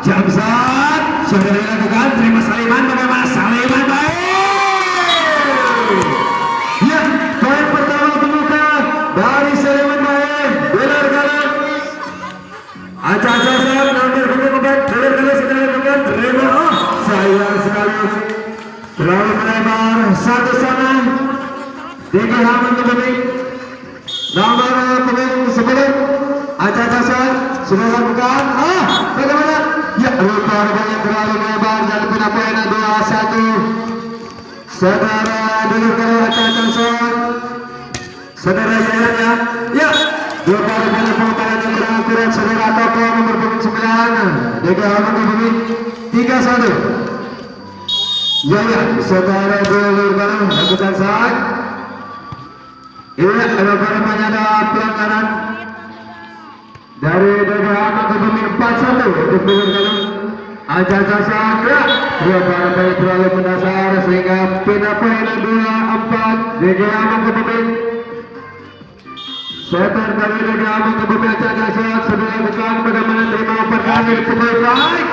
Jamsat sudah dilakukan, terima Saliman, bagaimana Saliman baik. Ya, poin pertama pembuka dari Saliman baik, benar kali. Aca-aca nomor 24, benar kali sudah dilakukan, terima. Sayang sekali, terlalu melebar satu sana. Diki Haman kembali. Nomor pemain 10, Aca-aca sudah dilakukan. Bagaimana? Ya, rupa-rupanya terlalu melebar dan punya poin 2-1. Saudara dulu kalau Aca-aca, saudara Yayanya. Ya, rupa-rupanya pemain yang kurang akurat. Saudara Toko nomor 9, Diki Haman kembali 3-1. Yaya, saudara dulu kalau lakukan saat. Iya, rupa-rupanya ada pelanggaran dari Degama ke pemain 4-1 untuk menurunkan Aca-aca Sandra. Rupa-rupanya terlalu mendasar sehingga pindah poin 2-4. Degama ke pemain setter dari Degama ke pemain Aca-aca sudah lakukan, bagaimana terima perkara pemain baik.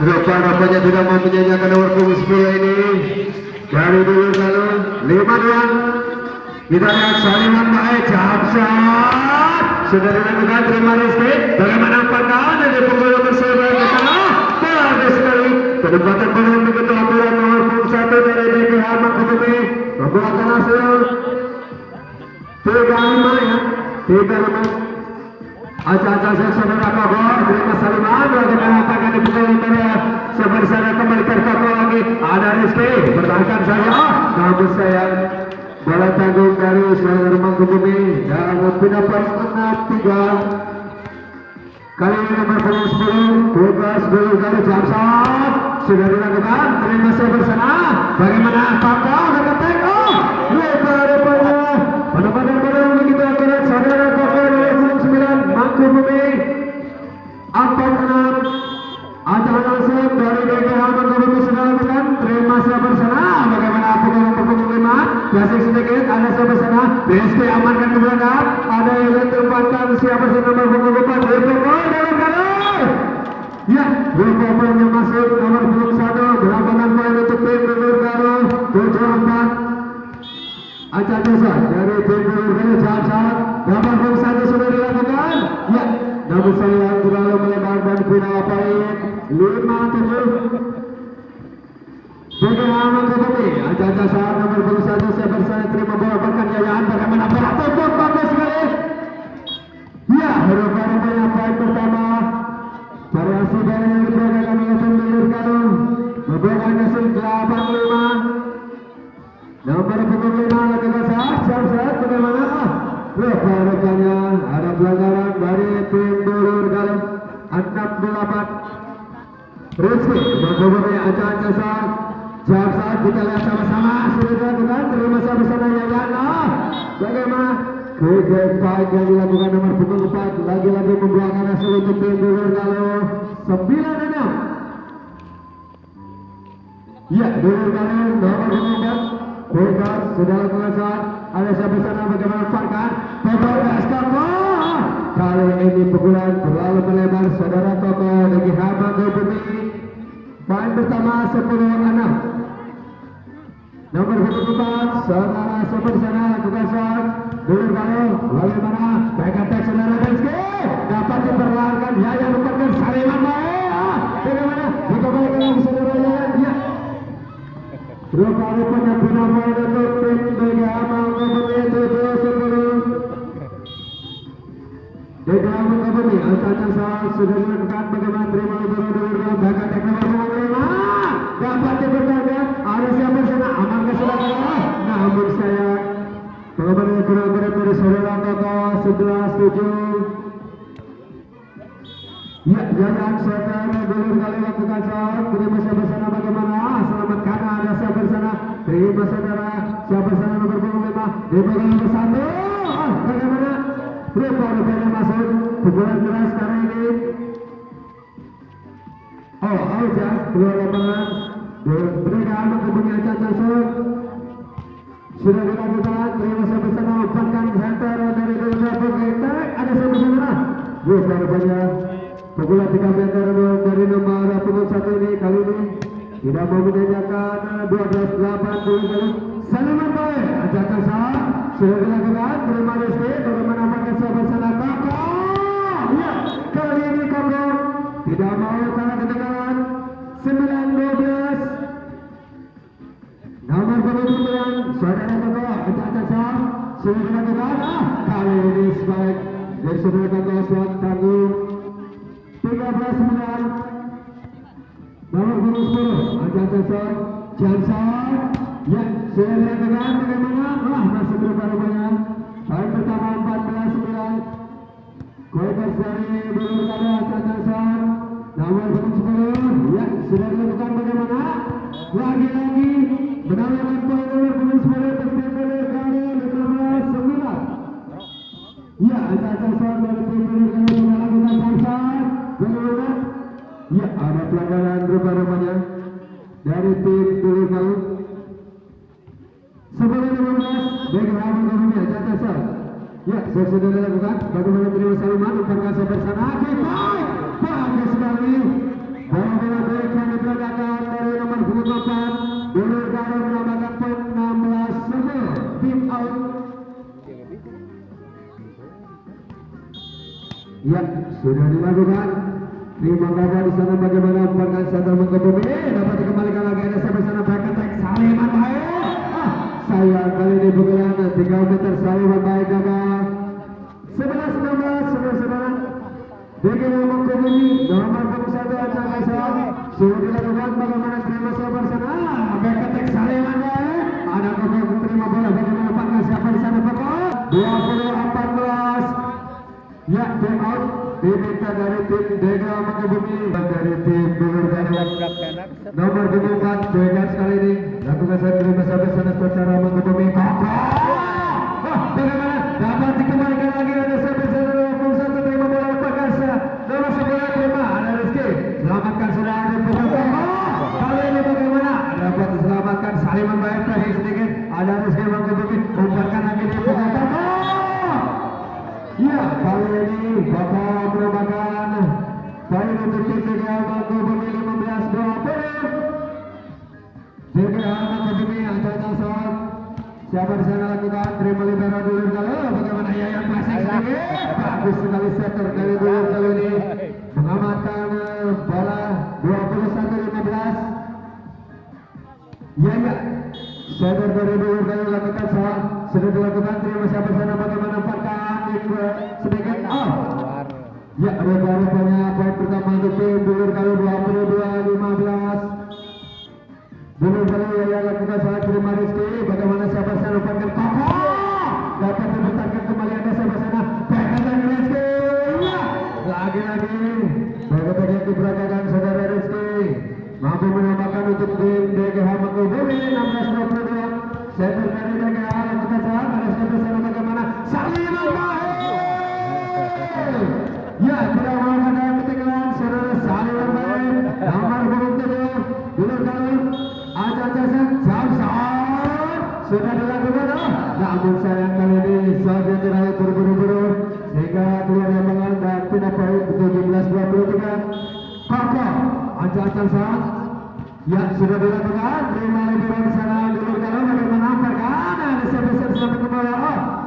Rupa-rupanya tidak mau menyanyikan nomor punggung 10 ini dari dulu kalau 5-2. Kita lihat Saliman baik, Jamsat sudah dilakukan, terima Rizky, bagaimana perkara dari punggung nomor 11 ke sana. Bagus sekali penempatan penuh begitu akurat nomor punggung 1 dari Diki Hamak Kebumi membuatkan hasil 3-5 ya, 3-5. Aca-aca saudara Kogor, terima Saliman, bagaimana akan dipukul oleh sebersama kembali terkakau lagi. Ada Rizky, bertahankan saya, namun saya bola tanggung dari saudara Mangkubumi dan pindah poin 6-3. Kali ini nomor 10, tugas dulu dari Jamsat sudah dilakukan, terima sebersama. Bagaimana apakah mereka teko? Rupa-rupanya penempatan bola begitu akurat saudara Kogor dari 9 Mangkubumi 4-6. Acara langsung dari Diki Haman Kebumi sudah lakukan, terima sebersama. Bagaimana apakah untuk punggung 5? Klasik sedikit, ada sebersama. Rizky amankan ke belakang, ada yang ditempatkan siapa sih nomor punggung 4? Dipukul dalam kanan. Ya, rupanya masuk nomor punggung 1, belakangan poin untuk tim Bulur Garu 7-4. Aca-aca dari tim Bulur Garu Jamsat, nomor punggung 1 sudah dilakukan. Ya, namun saya terlalu melebar dan pindah poin 5-7. Bagaimana Kebumi, Aca-aca nomor punggung 1 saya bersama terima bola bahkan Yayaan, bagaimana bola tepuk bagus sekali. Ya, rupa-rupanya poin pertama variasi dari yang diperagakan oleh tim Bulur Garu membuahkan hasil 8-5. Nomor punggung 5 lakukan saat Jamsat, bagaimana? Rupa-rupanya ada pelanggaran dari tim Bulur Garu 6-8. Rizky menghubungi Aca-aca Jamsat, kita lihat sama-sama sudah dilakukan, terima sama-sama Yayana. Bagaimana kick fight yang dilakukan nomor punggung 4 lagi-lagi membuahkan hasil untuk tim Bulur Garu 9-6. Ya, Bulur Garu nomor punggung 4 Bebas sudah lakukan saat ada siapa sana, bagaimana Farkan Pebas Toko. Kali ini pukulan terlalu melebar saudara Toko Diki Haman Kebumi. Poin pertama 10-6. Nomor 4 saudara sebelah sana lakukan saat Bulur Garu, bagaimana baik saudara Rizky dapat diperlahankan. Yaya menekan Saliman baik, bagaimana dikembalikan saudara Yaya. Ya, rupa-rupanya pindah poin untuk tim Diki Haman Kebumi 7-10. Diki Haman Kebumi, Aca-aca sudah dilakukan, bagaimana terima Bulur Garu bahkan teknologi nomor 5 dapat dipertahankan. Ada siapa sana aman ke saudara, namun saya bagaimana kurang-kurang dari saudara Toko 11-7. Ya, jangan saudara Bulur Garu lakukan saat terima siapa sana, bagaimana selamatkan ada siapa sana, terima saudara siapa sana nomor punggung 5 dipegang nomor 1. Bagaimana rupa-rupanya masuk pukulan keras kali ini. Aja keluar lapangan berikan kepunyaan Aca-aca sudah dilakukan, terima siapa sana umpankan center dari Bulur Garu. Ada siapa sana rupa-rupanya pukulan 3 meter dari nomor punggung 1 ini kali ini tidak mau menanyakan 12-8 dulu. Saliman baik, ajakan sah sudah dilakukan. Terima Rizky, bagaimana pakai sahabat sana Kakak. Ya, kali ini Kakak tidak mau kalah ketinggalan 9-12. Nomor punggung 9 saudara Kakak, ajakan sah sudah dilakukan. Kali ini sebaik dari saudara Kakak suatu tanggung 13-9. Nomor punggung 10 ajakan sah Johnson. Ya, sudah dilakukan bagaimana? Masih berubah-ubahnya. Poin pertama 14-9. Kualitas dari Bulur Kada Johnson. Nomor punggung 10. Ya, sudah dilakukan bagaimana? Lagi-lagi menambahkan poin nomor punggung 10 tertimbul Bulur Kada 15-9. Ya, Johnson dari tim Bulur Kada melakukan Johnson. Bagaimana? Ya, ada pelanggaran berubah-ubahnya dari tim Bulur Kada. 11-15 bagi Rahman Gomini Jakarta. Ya, sudah dilakukan. Bagaimana terima Saliman umpankan bersama. Baik, bagus sekali. Bola baik yang diperagakan dari nomor punggung 4. Bulur Kada menambahkan poin 16-10. Tim out. Ya, sudah dilakukan. Terima kasih di sana bagaimana umpankan Saliman Gomini dapat dikembalikan lagi ada sampai sana baik attack Saliman baik. Sayang kali ini pukulan 3 meter Saliman baik gagal. 11-16 saudara-saudara. Bagi nomor Gomini nomor punggung 1 Jakarta sudah dilakukan bagaimana terima sahabat sana. Baik attack Saliman baik. Ada pokok terima bola bagaimana panggil siapa di sana pokok 20-14. Ya, tim out diminta dari tim Dega Mangkubumi dari tim Bulur Kada. Nomor punggung 4 Dega sekali ini lakukan saya terima sampai sana secara Mangkubumi. Bagaimana dapat dikembalikan lagi ada sampai sana nomor punggung 1 terima bola Pakasa. Nomor 11 terima ada Rizky. Selamatkan sudah ada punggung 4. Kali ini bagaimana dapat diselamatkan Saliman baik terakhir sedikit ada Rizky Mangkubumi umpankan lagi di punggung 4. Ya, kali ini Bapak menambahkan poin untuk tim Dega Mangkubumi 15-20. Dega Mangkubumi atas saat siapa di sana lakukan terima libero Bulur Kada. Bagaimana Yayan masih sedikit bagus sekali setter dari Bulur Kada ini mengamankan bola 21-15. Ya, setter dari Bulur Kada lakukan saat sudah dilakukan terima siapa di sana bagaimana Fakta sedikit ya, rupanya poin pertama untuk tim Bulur Kada 22-15. Bulur Kada yang lakukan saat terima Rizky bagaimana siapa sana umpankan Kakak dapat diputarkan kembali ada siapa sana pegangan Rizky. Ya, lagi-lagi bagaimana yang diperagakan saudara Rizky mampu menambahkan untuk tim DGH Mangkubumi 16-22. Setter dari DGH lakukan saat ada siapa sana bagaimana Saliman baik. Ya, tidak mau ada ketinggalan saudara Saliman baik nomor punggung 7 Bulur Kada Ajajasan Johnson sudah dilakukan. Namun sayang kali ini saja tidak terburu-buru sehingga keluar lapangan dan pindah poin 17-23. Kakak Ajajasan ya sudah dilakukan terima libero di sana Bulur Kada bagaimana pergan ada siapa-siapa selamat kembali.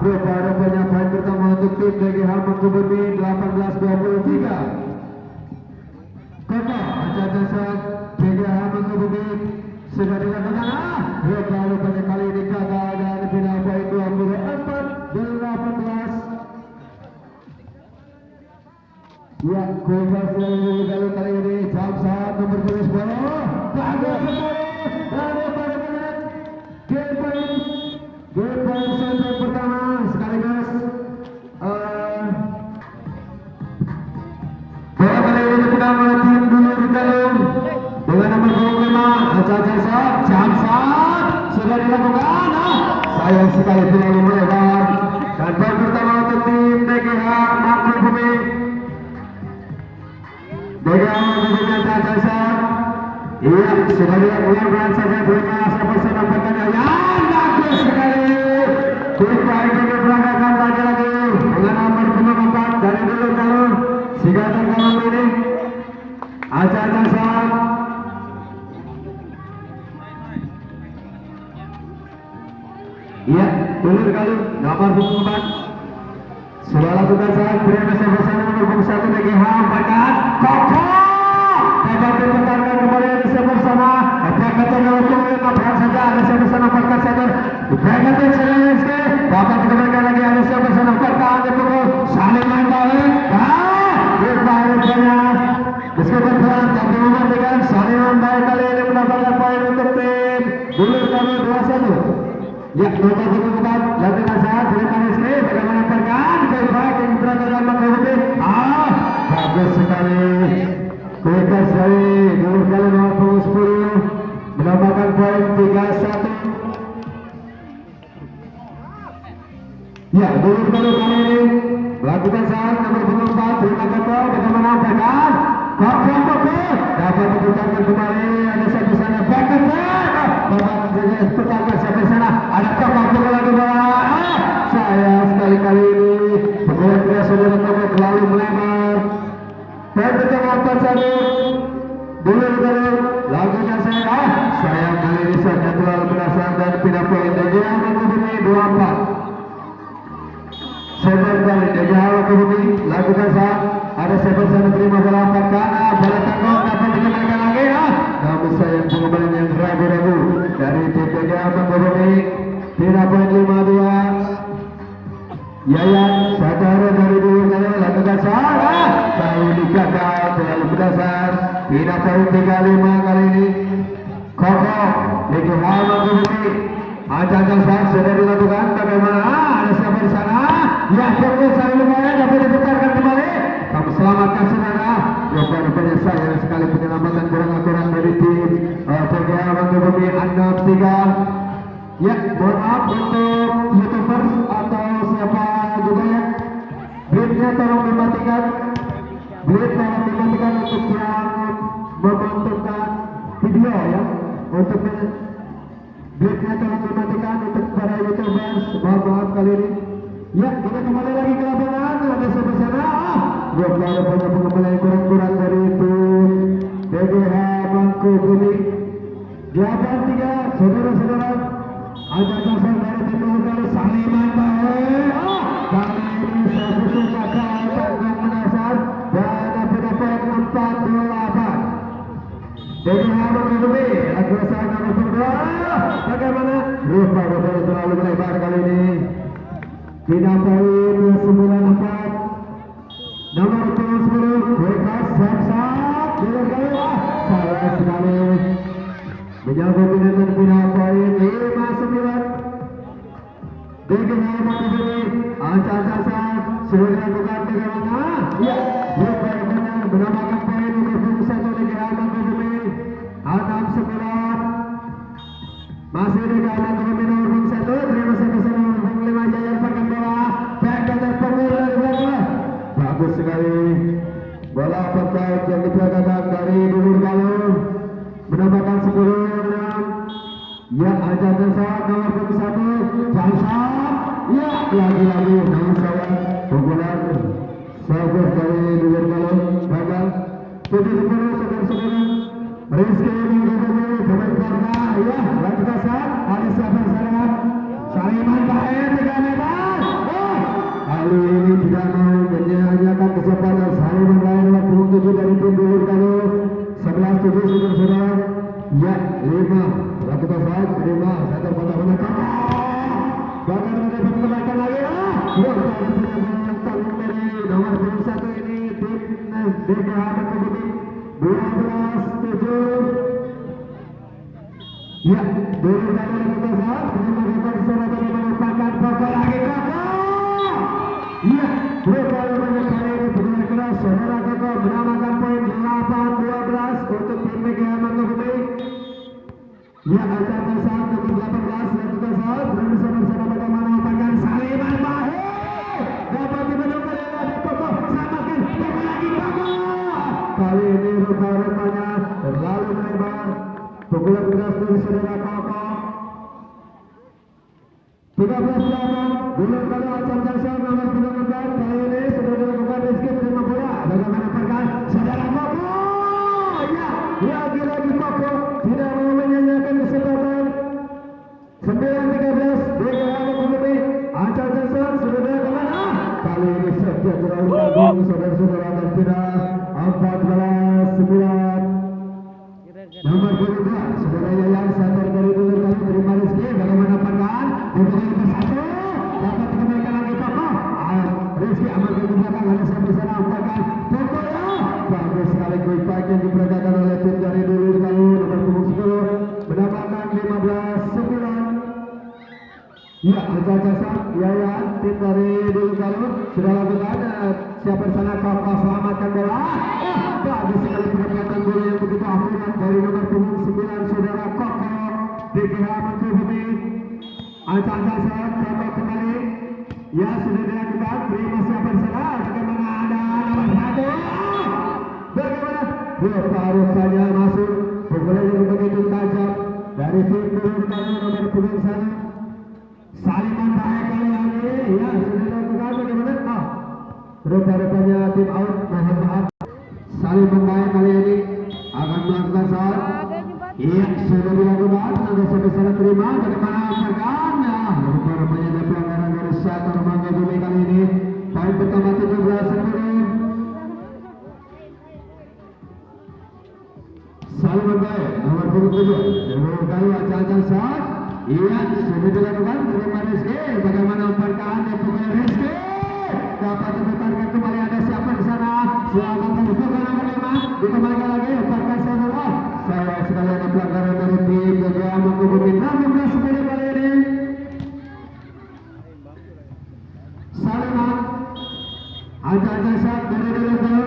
Rupanya poin pertama untuk tim DGH Mangkubumi 18-23. Kakak Ajajasan DGH Mangkubumi sudah dilakukan. Rupanya kali ini gagal dan pindah poin 24-18. Ya, kualitas dari kali ini Johnson nomor 10 bagus sekali dari pada menit game point set pertama sekaligus bola kali ini dipegang oleh tim Bulur Kada dengan nomor punggung 5 Johnson sudah dilakukan. Sayang sekali tidak melebar dan poin pertama untuk tim DGH Mangkubumi. DGH Mangkubumi Johnson iya sudah dilakukan saja terima sampai sana pertanyaan bagus sekali. Kita ini diperagakan lagi-lagi dengan nomor punggung 4 dari Bulur Kada. Sigakan kawan ini Acah-acah. Iya, ulur kali nomor 24. Sudah lakukan saat terima bersama nomor 1 DGH bahkan Koko dapat diputarkan kembali ada bersama Berkata nomor 25 berang saja ada bersama Berkat Center Berkata Zelensky dapat dikembalikan lagi ada bersama Berkat dipukul saling main balik rupanya meskipun berat tapi mematikan saling main balik kali ini mendapatkan poin untuk tim ulur kali 2-1. Ya, nomor 24 latihan saat terima Rizky bagaimana Berkat baik yang berada dalam mengikuti bagus sekali Berkat dari nomor kali nomor 10 mendapatkan poin 3-1. Ya, nomor kali ini lakukan saat nomor 24 terima Koko bagaimana Berkat Koko dapat diputarkan kembali ada satu sana Berkat tetangga sampai sana ada Koko lagi bawah sayang sekali ini pemain dia saudara Koko terlalu melebar dan ketengah 4-1 dulu lakukan sayang kali ini saja terlalu berasal dan pindah poin dan dia menghubungi 24 sebentar kali dia menghubungi lakukan saat ada seven sana terima bola 4 karena bola tanggung dapat dikembalikan lagi namun sayang pengembalian yang ragu-ragu dari tim PGA menghubungi tidak poin 5-2 Yayan Satara dari dulu kali lakukan salah kalau digagal terlalu berdasar tidak poin 3-5 kali ini Koko Lagi Hal menghubungi Acah-acah saat sudah dilakukan bagaimana ada siapa di sana ya fokus saya lumayan dapat diputarkan kembali kami selamatkan saudara rupanya sayang sekali penyelamatan kurang-kurang dari tim PGA menghubungi 6-3 ya mohon maaf untuk youtubers atau siapa juga ya blitnya tolong dimatikan untuk yang membutuhkan video ya untuk blitnya tolong dimatikan untuk para youtubers mohon maaf kali ini ya kita kembali lagi ke lapangan ada sampai sana rupanya banyak pengembalian kurang-kurang dari tim PGH Mangkubumi 8-3 saudara-saudara Acah-acah dari tim dari Saliman baik kali ini saya butuh gagal tanggung menasar dan dapat 4-8 jadi harus diberi lagu sana nomor 2 bagaimana rupanya terlalu melebar kali ini tidak poin 9-4 nomor 10 Bekas Samsat dengan gaya salah sekali menyambut dengan tidak poin 5-9 Bagaimana Mangkubumi Acah-acah sudah dilakukan bagaimana ya rupanya menambahkan poin untuk 1 negara Mangkubumi 6-9 masih negara Mangkubumi nomor 1 terima kasih nomor 5 Jaya pakai bola back terpukul dari belakang bagus sekali bola terbaik yang diperagakan dari Dulur Galuh menambahkan 10-6 ya Acah-acah saat nomor 1 Jamsat ya lagi-lagi namun saya pukulan servis dari Dulur Galuh gagal 7-10 saudara-saudara Rizky Mangkubumi pemain Barca ya lakukan saat ada siapa sana Saliman baik 3 meter kali ini tidak mau menyanyiakan kesempatan Saliman baik nomor 27 dari tim Dulur Galuh 11-7 saudara-saudara ya 5 lakukan saat 5 satu patah-patah bahkan dapat dikembalikan lagi nomor 21 ini tim DGH Mangkubumi 12-7 ya Dulur Galuh lakukan saat menambahkan sana dari melupakan Koko lagi Koko ya rupanya banyak kali ini benar keras saudara Koko menambahkan poin 8-12 untuk tim PGH Mangkubumi ya Acah-acah saat nomor 18 lakukan saat bersama-sama bagaimana memegang Saliman Bahu dapat dimenangkan ada Koko samakan Koko lagi Koko kali ini rupanya terlalu melebar pukulan keras dari saudara Koko 13-8 Dulur Galuh Acah-acah saat nomor 14 kali ini sudah dilakukan Rizky terima bola bagaimana perkan saudara Koko lagi-lagi Koko tidak mau menyanyiakan kesempatan. 9-13 BGH Bumi Ancang Jason sudah dari kemana? Kali ini Setia terlalu tanggung saudara-saudara dan tidak 14-9. Nomor 22 saudara yang sadar dari dulu kali terima rezeki bagaimana pandangan untuk yang bersatu dapat dikembalikan lagi Koko. Rizky amalkan ke belakang ada sampai sana amalkan Koko ya. Bagus sekali quick fight yang diperagakan oleh tim dari dulu kali nomor punggung 10 mendapatkan 15-9. Ya, Ancang Jason Yayan tim dari dulu kali sudah lakukan siapa sana Koko selamatkan bola. Bagus sekali pendekatan bola yang begitu akurat dari nomor punggung 9 saudara Koko BGH Bumi. Ancang Jason Koko kembali. Ya sudah dilakukan, terima siapa sana. Bagaimana ada nomor 1? Bagaimana? Rupa-rupanya masuk pukulan yang begitu tajam dari tim dulu kali nomor punggung 1. Saliman baik kali ini. Ya sudah dilakukan bagaimana? Rupa-rupanya tim out, mohon maaf. Saliman baik kali ini akan melakukan saat. Iya sudah dilakukan, ada sampai sana terima. Bagaimana akan? Rupa-rupanya ada pelanggaran dari Syatar Mangga Bumi kali ini. Poin pertama 17-10. Saliman baik nomor punggung 7 dulu kali Ancang Jason. Iya sudah dilakukan, terima Rizky. Bagaimana umpankan yang punya Rizky dapat diputarkan kembali. Ada siapa di sana? Selamat terbuka nomor 5 dikembalikan lagi umpankan saudara. Saya sekalian pelanggaran dari tim BGH Bumi 16-10 kali ini. Saliman Ancang Jason dari dulu.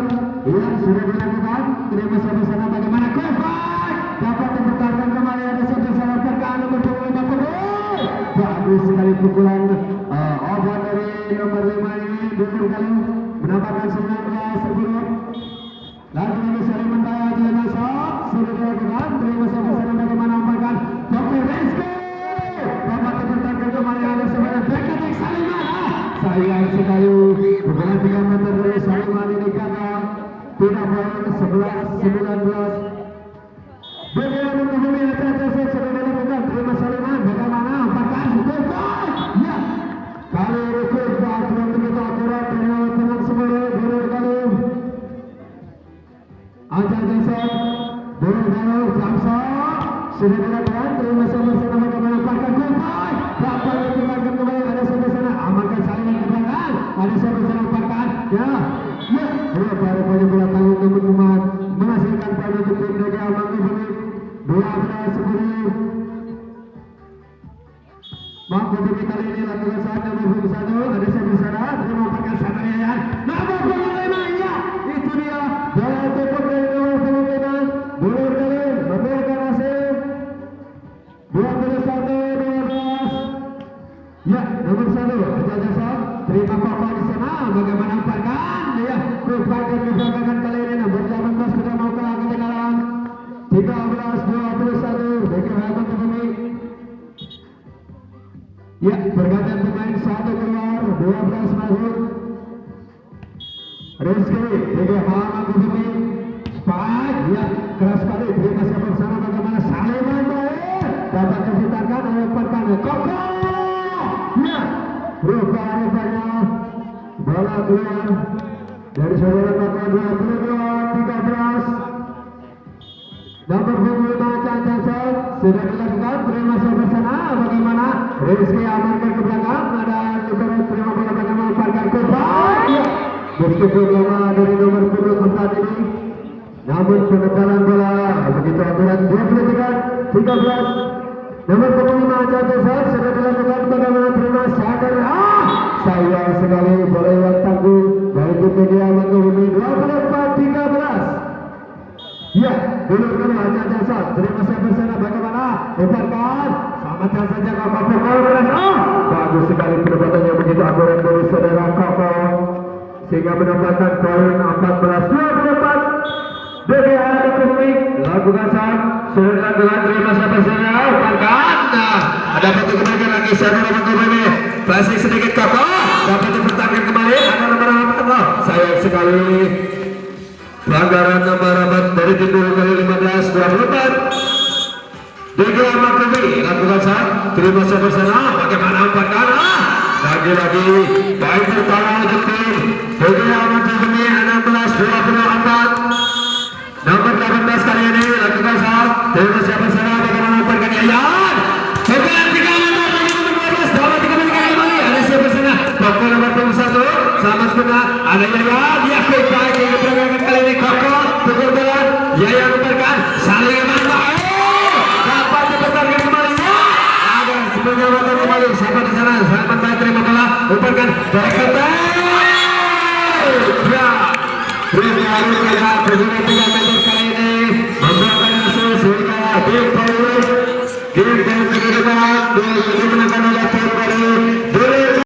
Iya sudah dilakukan, terima sampai sana. Bagaimana Kofai dapat diputarkan kembali. Ada siapa sana umpankan nomor 50. Bagus sekali pukulan obat dari nomor 5 ini dulu kali mendapatkan 19-10. Lagi Saliman Baik Ancang Jason sudah dilakukan, terima sampai sana. Bagaimana umpankan Dr. Rizky dapat diputarkan kembali. Ada sebenarnya back-attack Saliman. Sayang sekali pukulan 3 meter dari Saliman ini gagal. Tidak poin 11-19. BGH Bumi Ancang Jason sudah dilakukan, terima Saliman. Bagaimana umpankan Kofai? Ya kali ini Kofai yang begitu akurat dari nomor punggung 10 dulu kali Ancang Jason dulu kali Jamson sudah dilakukan, terima sampai sana. Bagaimana umpankan Kofai dapat diputarkan kembali. Ada sampai sana amankan Saliman ke belakang. Ada sampai sana umpankan ya rupa-rupanya bola tanggung nomor 4 menghasilkan poin untuk tim BGH Bumi 12-10. Mangku Bumi kali ini lakukan saat nomor punggung 1. Ada sampai sana terima umpankan sana Yayan nomor punggung 5. Ya itu dia bola tutup dari nomor punggung 5 dulur kali memberikan hasil 21-12. Ya nomor 1 Ancang Jason terima Koko di sana. Bagaimana umpankan ya Kofai dibanggakan kali ini nomor 18 sudah mau kalah ketinggalan 13-21 BGH Bumi. Ya pergantian pemain 1 keluar 12 masuk. Rizky BGH Bumi Spike ya keras sekali terima siapa sana. Bagaimana Saliman Baik dapat diputarkan oleh umpankan Koko. Ya rupa-rupanya bola keluar dari saudara Koko 22-13. Nomor punggung 5 Ancang Jason sudah dilakukan, terima siapa sana. Bagaimana Rizky amankan ke belakang. Ada Libero terima bola. Bagaimana umpankan Kofai. Meskipun lama dari nomor punggung 4 ini, namun penebalan bola begitu akurat 23-13. Nomor punggung 5 Ancang Jason sudah dilakukan. Bagaimana terima sadar. Sayang sekali bola yang tangguh dari tim BGH Bumi 24-13. Ya dulu kali Ancang Jason terima siapa sana. Bagaimana umpankan selamatkan saja Koko pukul keras. Bagus sekali pendapatan yang begitu akurat dari saudara Koko sehingga mendapatkan poin 14-24. BGH Bumi lakukan saat sudah dilakukan, terima siapa sana umpankan. Ada satu kembalikan lagi saudara Koko ini plastik sedikit Koko dapat dipertahankan kembali. Ada nomor 4. Sayang sekali pelanggaran nomor 4 dari tim dulu kali 15 Digi Ahmad Ruby lakukan sah, terima sabar sana, bagaimana umpan lagi-lagi baik pertama Jepun Digi Ahmad Ruby 16-24 nomor 18 kali ini lakukan sah, terima sabar sana, bagaimana umpan Yayan bukan 3 nomor 12 kembali ada siapa sana Koko nomor 21 selamat guna ada Yayan dia baik di pergerakan kali ini Koko pukul bola Yayan umpankan saling mantap dapat dibesarkan kembali ada penyelamat kembali siapa di sana selamat terima bola umpankan baik ya Beri harus kita berguna 3 meter kali ini membuatkan hasil sehingga game power game kedudukan dimenangkan oleh